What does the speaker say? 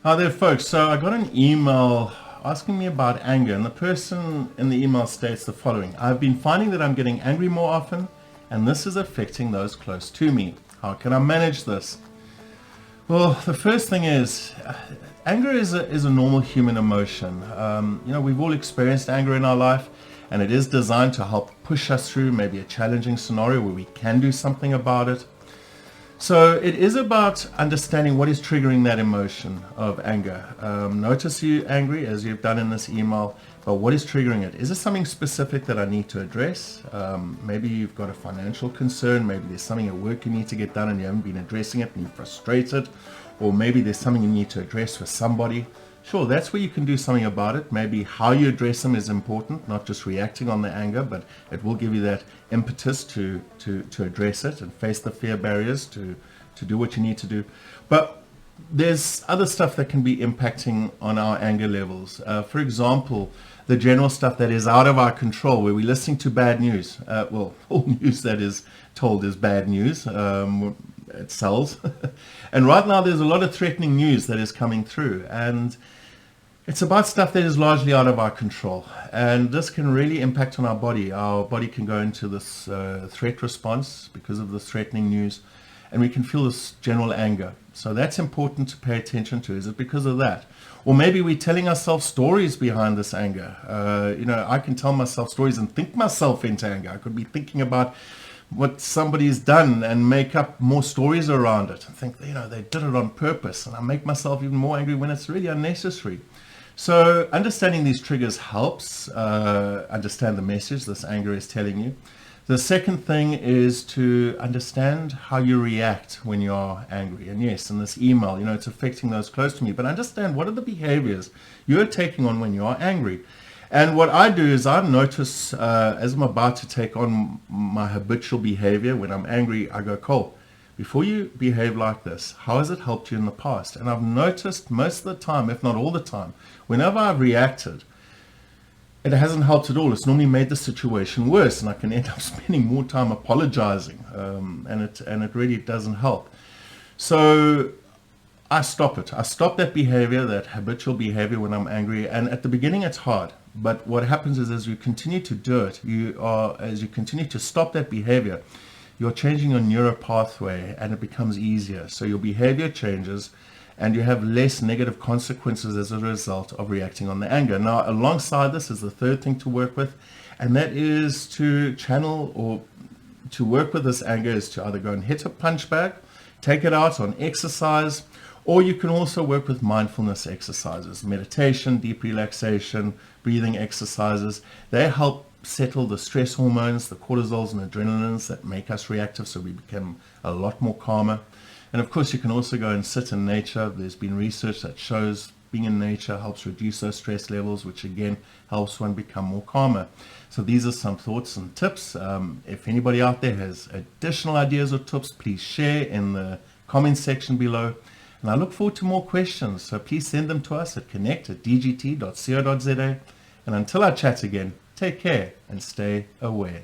Hi there, folks. So I got an email asking me about anger, and the person in the email states the following: I've been finding that I'm getting angry more often, and this is affecting those close to me. How can I manage this? Well, the first thing is, anger is a normal human emotion. We've all experienced anger in our life, and it is designed to help push us through maybe a challenging scenario where we can do something about it. So it is about understanding what is triggering that emotion of anger. Notice you're angry, as you've done in this email, but what is triggering it? Is it something specific that I need to address? Maybe you've got a financial concern. Maybe there's something at work you need to get done and you haven't been addressing it and you're frustrated. Or maybe there's something you need to address with somebody. Sure, that's where you can do something about it. Maybe how you address them is important, not just reacting on the anger, but it will give you that impetus to address it and face the fear barriers to do what you need to do. But there's other stuff that can be impacting on our anger levels. For example, the general stuff that is out of our control, where we're listening to bad news. All news that is told is bad news. It sells. And right now there's a lot of threatening news that is coming through, and it's about stuff that is largely out of our control, and this can really impact on our body. Our body can go into this threat response because of the threatening news, and we can feel this general anger. So that's important to pay attention to. Is it because of that? Or maybe we're telling ourselves stories behind this anger. I can tell myself stories and think myself into anger. I could be thinking about what somebody's done and make up more stories around it and think, they did it on purpose, and I make myself even more angry when it's really unnecessary. So understanding these triggers helps understand the message this anger is telling you. The second thing is to understand how you react when you are angry. And yes, in this email, it's affecting those close to me, but understand what are the behaviors you're taking on when you are angry. And what I do is I notice as I'm about to take on my habitual behavior when I'm angry, I go, Cole, before you behave like this, how has it helped you in the past? And I've noticed most of the time, if not all the time, whenever I've reacted, it hasn't helped at all. It's normally made the situation worse, and I can end up spending more time apologizing, and it really doesn't help. So I stop it. I stop that behavior, that habitual behavior when I'm angry. And at the beginning, it's hard. But what happens is as you continue to do it, as you continue to stop that behavior, you're changing your neural pathway and it becomes easier. So your behavior changes and you have less negative consequences as a result of reacting on the anger. Now, alongside this is the third thing to work with, and that is to channel or to work with this anger is to either go and hit a punch bag, take it out on exercise, or you can also work with mindfulness exercises, meditation, deep relaxation, breathing exercises. They help settle the stress hormones, the cortisols and adrenalines that make us reactive, so we become a lot more calmer. And of course, you can also go and sit in nature. There's been research that shows being in nature helps reduce those stress levels, which again helps one become more calmer. So these are some thoughts and tips. If anybody out there has additional ideas or tips, please share in the comment section below. And I look forward to more questions, so please send them to us at connect@dgt.co.za. And until I chat again, take care and stay aware.